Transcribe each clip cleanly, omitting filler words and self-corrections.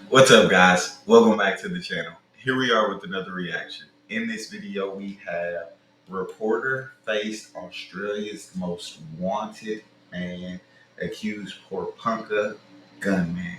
What's up, guys? Welcome back to the channel. Here we are with another reaction. In this video, we have reporter faced Australia's most wanted man, accused Porepunkah gunman.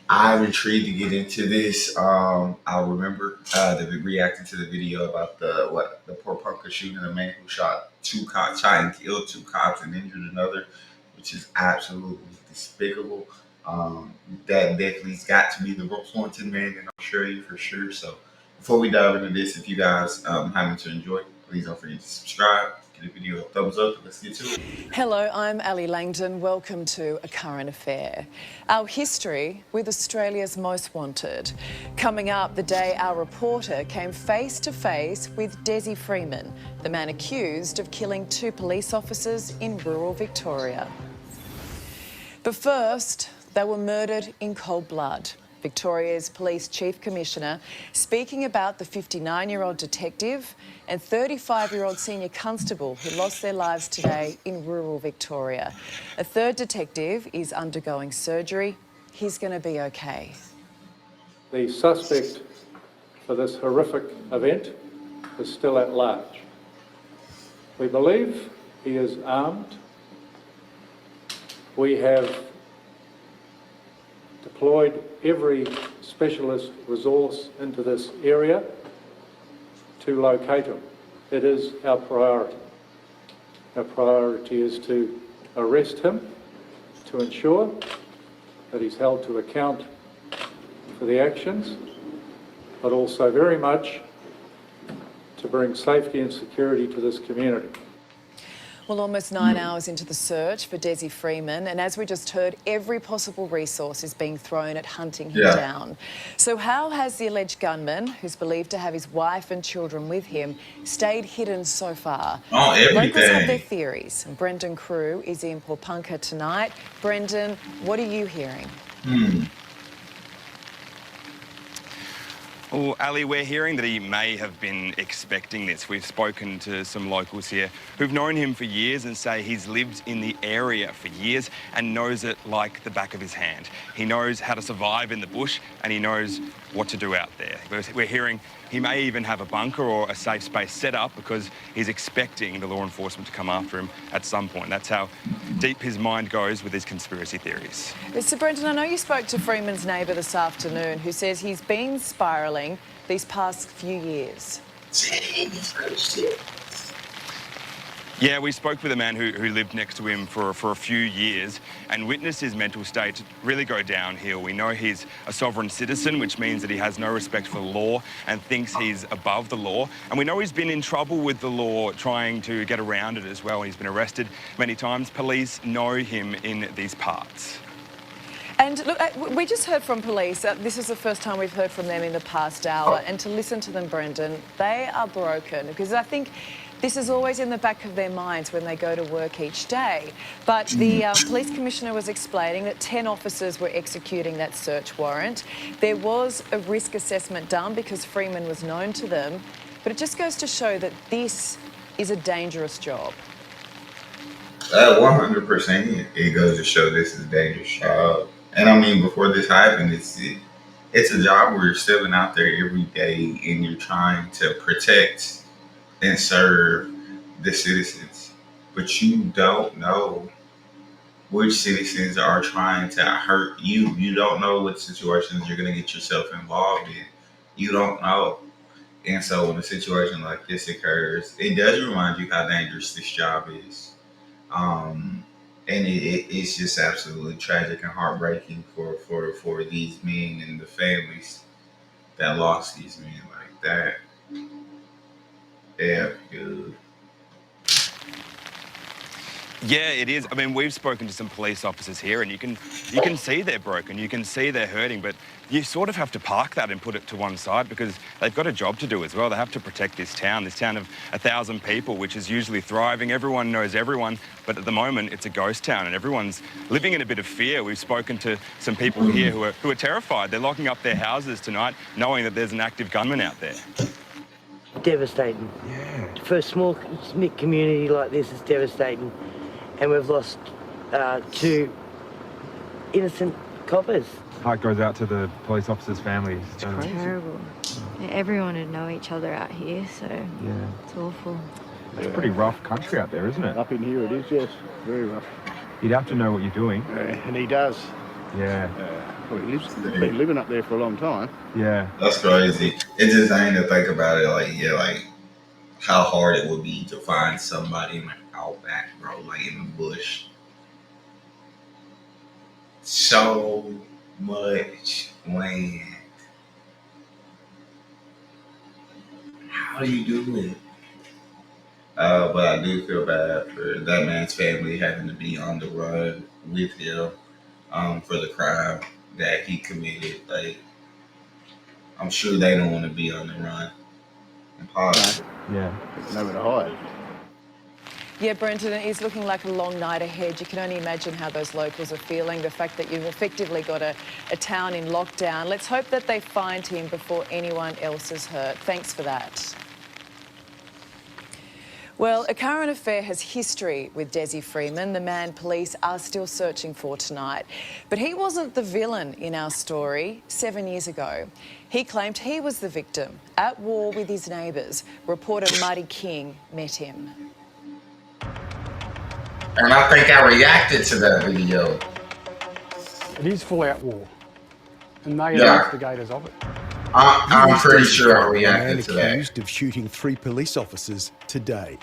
I'm intrigued to get into this. I remember reacting to the video about the Porepunkah shooting, a man who shot and killed two cops and injured another, which is absolutely despicable. That definitely's got to be the most wanted man in Australia for sure. So before we dive into this, if you guys happen to enjoy, please don't forget to subscribe, give the video a thumbs up, and let's get to it. Hello, I'm Ali Langdon. Welcome to A Current Affair. Our history with Australia's most wanted. Coming up, the day our reporter came face to face with Desi Freeman, the man accused of killing two police officers in rural Victoria. But first, they were murdered in cold blood. Victoria's Police Chief Commissioner speaking about the 59-year-old detective and 35-year-old senior constable who lost their lives today in rural Victoria. A third detective is undergoing surgery. He's going to be okay. The suspect for this horrific event is still at large. We believe he is armed. We have deployed every specialist resource into this area to locate him. It is our priority. Our priority is to arrest him, to ensure that he's held to account for the actions, but also very much to bring safety and security to this community. Well, almost 9 hours into the search for Desi Freeman, and as we just heard, every possible resource is being thrown at hunting him down. So how has the alleged gunman, who's believed to have his wife and children with him, stayed hidden so far? Locals have their theories, and Brendan Crew is in Porepunkah tonight. Brendan, what are you hearing? Well, Ali, we're hearing that he may have been expecting this. We've spoken to some locals here who've known him for years and say he's lived in the area for years and knows it like the back of his hand. He knows how to survive in the bush and he knows what to do out there. We're hearing he may even have a bunker or a safe space set up because he's expecting the law enforcement to come after him at some point. That's how deep his mind goes with his conspiracy theories. So, Brendan, I know you spoke to Freeman's neighbour this afternoon who says he's been spiralling these past few years. Yeah, we spoke with a man who lived next to him for a few years and witnessed his mental state really go downhill. We know he's a sovereign citizen, which means that he has no respect for the law and thinks he's above the law. And we know he's been in trouble with the law, trying to get around it as well. He's been arrested many times. Police know him in these parts. And look, we just heard from police. This is the first time we've heard from them in the past hour. And to listen to them, Brendan, they are broken because I think this is always in the back of their minds when they go to work each day. But the police commissioner was explaining that 10 officers were executing that search warrant. There was a risk assessment done because Freeman was known to them. But it just goes to show that this is a dangerous job. 100%, it goes to show this is a dangerous job. And I mean, before this happened, it's a job where you're stepping out there every day and you're trying to protect and serve the citizens, but you don't know which citizens are trying to hurt you. You don't know what situations you're going to get yourself involved in. You don't know. And so when a situation like this occurs, it does remind you how dangerous this job is. And it's just absolutely tragic and heartbreaking for these men and the families that lost these men like that. Yeah, good. Yeah, it is. I mean, we've spoken to some police officers here and you can see they're broken, you can see they're hurting, but you sort of have to park that and put it to one side because they've got a job to do as well. They have to protect this town of 1,000 people, which is usually thriving. Everyone knows everyone, but at the moment it's a ghost town and everyone's living in a bit of fear. We've spoken to some people here who are terrified. They're locking up their houses tonight knowing that there's an active gunman out there. Devastating. Yeah. For a small community like this, it's devastating. And we've lost two innocent coppers. Heart goes out to the police officers' families. It's terrible. Everyone would know each other out here, so Yeah. it's awful. It's a pretty rough country out there, isn't it? Up in here it is, yes. Very rough. You'd have to know what you're doing. And he does. Yeah. Well, he's been living up there for a long time. Yeah. That's crazy. It just ain't to think about it. Like, yeah, like how hard it would be to find somebody in the outback, bro, like in the bush. So much land. How do you do it? But I do feel bad for that man's family having to be on the run with him for the crime that he committed. Like, I'm sure they don't want to be on the run. Impossible. Yeah. There's nowhere to hide. Yeah, Brenton, it is looking like a long night ahead. You can only imagine how those locals are feeling, the fact that you've effectively got a town in lockdown. Let's hope that they find him before anyone else is hurt. Thanks for that. Well, a current affair has history with Desi Freeman, the man police are still searching for tonight. But he wasn't the villain in our story 7 years ago. He claimed he was the victim, at war with his neighbours. Reporter Marty King met him. And I think I reacted to that video. It is full-out war, and they are the Yeah. instigators of it. I'm pretty sure I reacted to that. Accused of shooting 3 police officers today.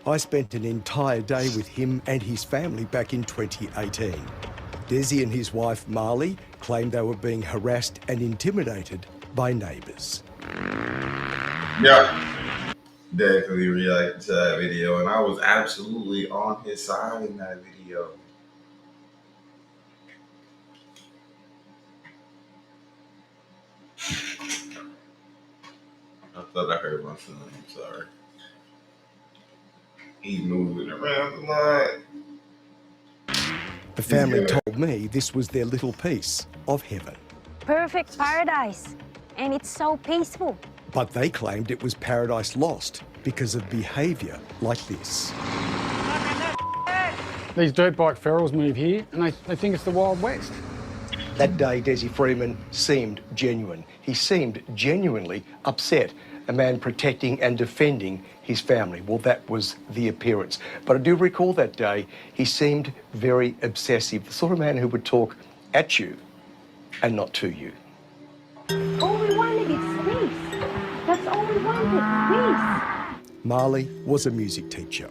I spent an entire day with him and his family back in 2018. Desi and his wife Marley claimed they were being harassed and intimidated by neighbours. Yeah. Definitely reacted to that video, and I was absolutely on his side in that video. I thought I heard my son. I'm sorry. He's moving around a lot. The family told me this was their little piece of heaven. Perfect paradise, and it's so peaceful. But they claimed it was paradise lost because of behaviour like this. These dirt bike ferals move here, and they think it's the Wild West. That day, Desi Freeman seemed genuine. He seemed genuinely upset. A man protecting and defending his family. Well, that was the appearance. But I do recall that day, he seemed very obsessive, the sort of man who would talk at you and not to you. All we wanted is peace. That's all we wanted, peace. Marley was a music teacher.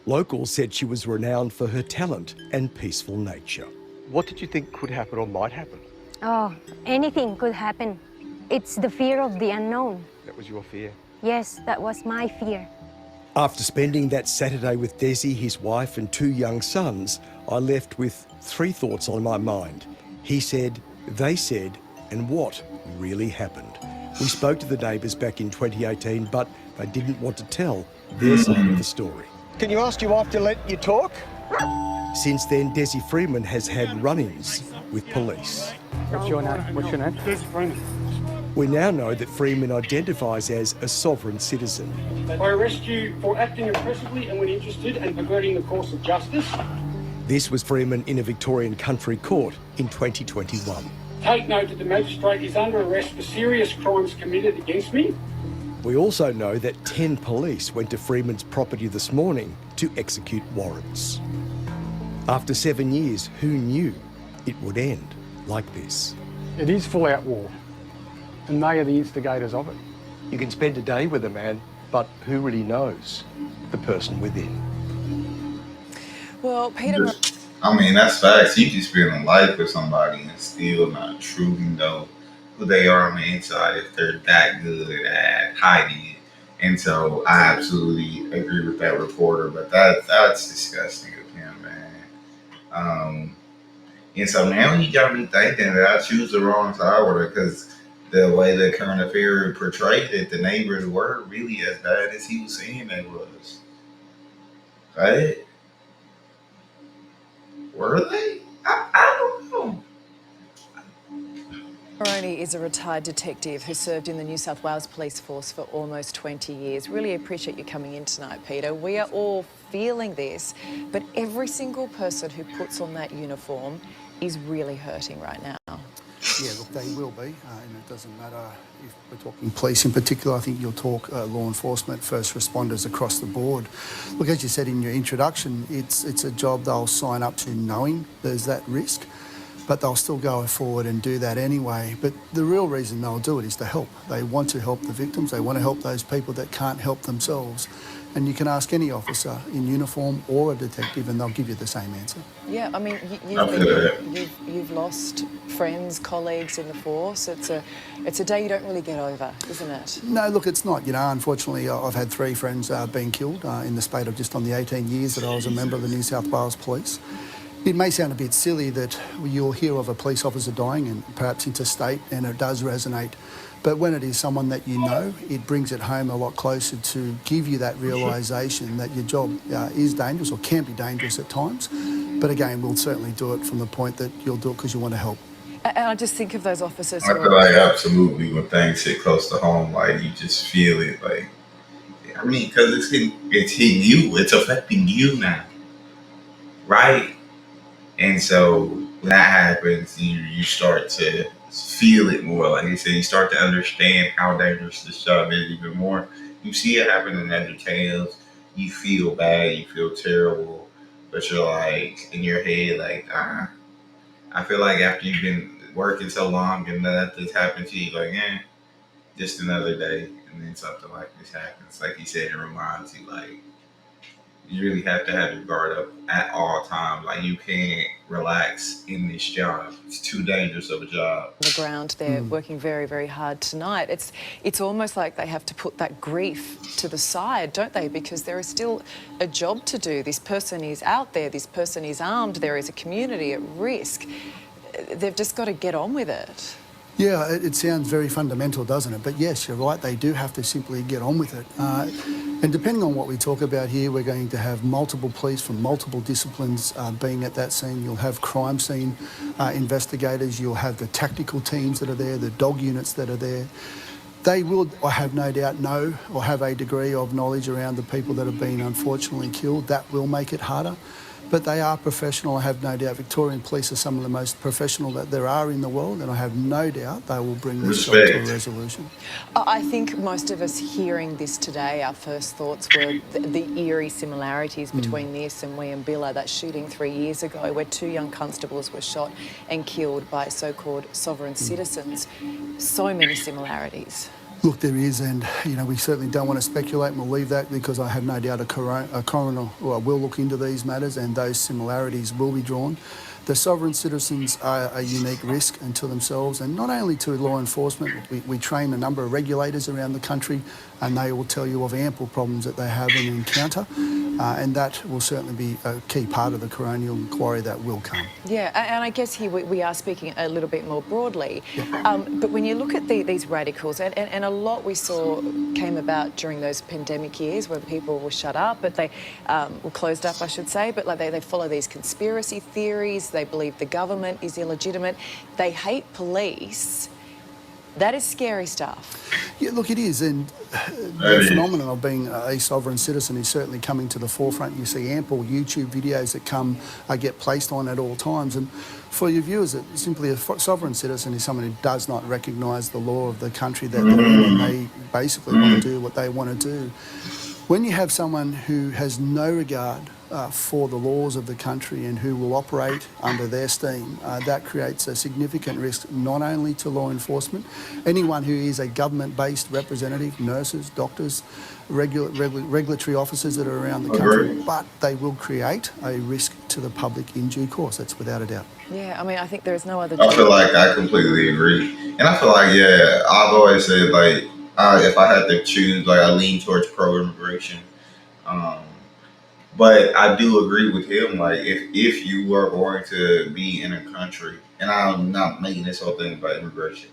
Locals said she was renowned for her talent and peaceful nature. What did you think could happen or might happen? Oh, anything could happen. It's the fear of the unknown. That was your fear? Yes, that was my fear. After spending that Saturday with Desi, his wife and 2 young sons, I left with 3 thoughts on my mind. He said, they said, and what really happened. We spoke to the neighbours back in 2018, but they didn't want to tell their side of the story. Can you ask your wife to let you talk? Since then, Desi Freeman has had run-ins with police. What's your name? What's your name? Desi Freeman. We now know that Freeman identifies as a sovereign citizen. I arrest you for acting oppressively and when interested and perverting the course of justice. This was Freeman in a Victorian country court in 2021. Take note that the magistrate is under arrest for serious crimes committed against me. We also know that 10 police went to Freeman's property this morning to execute warrants. After 7 years, who knew it would end like this? It is full-out war, and they are the instigators of it. You can spend a day with a man, but who really knows the person within? Well, Peter... I mean, that's facts. You can spend a life with somebody and still not truly know who they are on the inside if they're that good at hiding it. And so I absolutely agree with that reporter, but that's disgusting of him, man. And so now he got me thinking that I choose the wrong side with her because the way the current affair portrayed it, the neighbors were really as bad as he was saying they was. Right? Were they? I don't know. Maroney is a retired detective who served in the New South Wales Police Force for almost 20 years. Really appreciate you coming in tonight, Peter. We are all feeling this, but every single person who puts on that uniform is really hurting right now. Yeah, look, they will be, and it doesn't matter if we're talking police in particular. I think you'll talk law enforcement, first responders across the board. Look, as you said in your introduction, it's a job they'll sign up to knowing there's that risk, but they'll still go forward and do that anyway. But the real reason they'll do it is to help. They want to help the victims. They want to help those people that can't help themselves. And you can ask any officer in uniform or a detective and they'll give you the same answer. Yeah, I mean, you've lost friends, colleagues in the force. It's a day you don't really get over, isn't it? No, look, it's not. You know, unfortunately, I've had 3 friends being killed in the spate of just on the 18 years that I was a member of the New South Wales Police. It may sound a bit silly that you'll hear of a police officer dying and perhaps interstate, and it does resonate. But when it is someone that you know, it brings it home a lot closer to give you that realisation that your job is dangerous or can be dangerous at times. But again, we'll certainly do it from the point that you'll do it because you want to help. And I just think of those officers I feel like absolutely when things hit close to home, like you just feel it. Like, I mean, because it's hitting you, it's affecting you now, right? And so when that happens, you start to feel it more. Like you said, you start to understand how dangerous this job is even more. You see it happen in other tales. You feel bad. You feel terrible. But you're like, in your head, like, I feel like after you've been working so long and nothing's happened to you, like, just another day. And then something like this happens. Like you said, it reminds you, like, you really have to have your guard up at all times. Like you can't relax in this job. It's too dangerous of a job. On the ground, they're working very, very hard tonight. It's almost like they have to put that grief to the side, don't they? Because there is still a job to do. This person is out there. This person is armed. There is a community at risk. They've just got to get on with it. Yeah, it sounds very fundamental, doesn't it? But yes, you're right, they do have to simply get on with it. And depending on what we talk about here, we're going to have multiple police from multiple disciplines being at that scene. You'll have crime scene investigators, you'll have the tactical teams that are there, the dog units that are there. They will, I have no doubt, know or have a degree of knowledge around the people that have been unfortunately killed. That will make it harder. But they are professional. I have no doubt Victorian police are some of the most professional that there are in the world, and I have no doubt they will bring this job to a resolution. I think most of us hearing this today, our first thoughts were the eerie similarities between this and Williambilla, that shooting 3 years ago where 2 young constables were shot and killed by so-called sovereign citizens. So many similarities. Look, there is, and you know, we certainly don't want to speculate, and we'll leave that because I have no doubt a coroner will look into these matters and those similarities will be drawn. The sovereign citizens are a unique risk unto themselves, and not only to law enforcement. We train a number of regulators around the country, and they will tell you of ample problems that they have and encounter, and that will certainly be a key part of the coronial inquiry that will come. Yeah, and I guess here we are speaking a little bit more broadly, but when you look at these radicals, and a lot we saw came about during those pandemic years when people were shut up, but they were closed up, I should say, but like they follow these conspiracy theories. They believe the government is illegitimate. They hate police. That is scary stuff. Yeah, look, it is, and the phenomenon of being a sovereign citizen is certainly coming to the forefront. You see ample YouTube videos that get placed on at all times, and for your viewers, simply a sovereign citizen is someone who does not recognise the law of the country that they're in, and they basically want to do what they want to do. When you have someone who has no regard for the laws of the country and who will operate under their steam, that creates a significant risk not only to law enforcement, anyone who is a government-based representative, nurses, doctors, regulatory officers that are around the country, but they will create a risk to the public in due course, that's without a doubt. Yeah, I mean, I think there is no other... I feel like I completely agree. And I feel like, I've always said, like, if I had to choose, like, I lean towards pro-immigration. But I do agree with him. Like, if you are going to be in a country, and I'm not making this whole thing about immigration,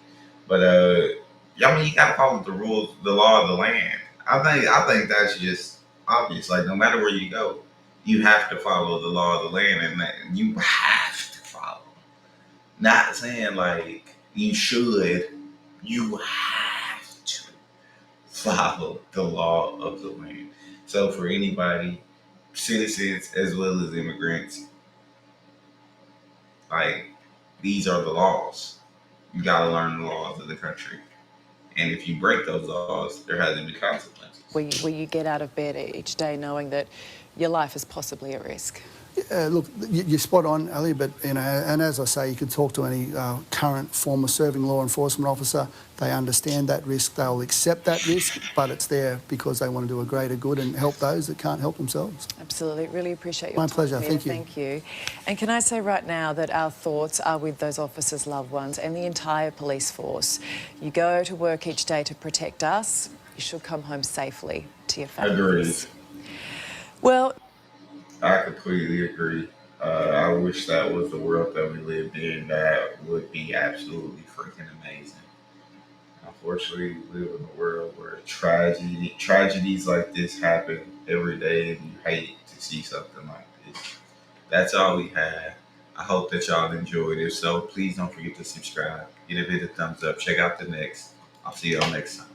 but I mean, you gotta follow the rules, the law of the land. I think that's just obvious. Like, no matter where you go, you have to follow the law of the land, and you have to follow. Not saying like you should. You have to follow the law of the land. So for anybody, citizens as well as immigrants, like, these are the laws. You got to learn the laws of the country. And if you break those laws, there has to be consequences. Will you get out of bed each day knowing that your life is possibly at risk? Look, you're spot on, Ali, but, you know, and as I say, you could talk to any current former serving law enforcement officer. They understand that risk, they'll accept that risk, but it's there because they want to do a greater good and help those that can't help themselves. Absolutely. Really appreciate your My time, pleasure. Peter. Thank you. Thank you. And can I say right now that our thoughts are with those officers' loved ones and the entire police force. You go to work each day to protect us. You should come home safely to your families. Agreed. Well, I completely agree. I wish that was the world that we lived in. That would be absolutely freaking amazing. Unfortunately, we live in a world where tragedies like this happen every day, and you hate to see something like this. That's all we have. I hope that y'all enjoyed. If so, please don't forget to subscribe. Give it a thumbs up. Check out the next. I'll see y'all next time.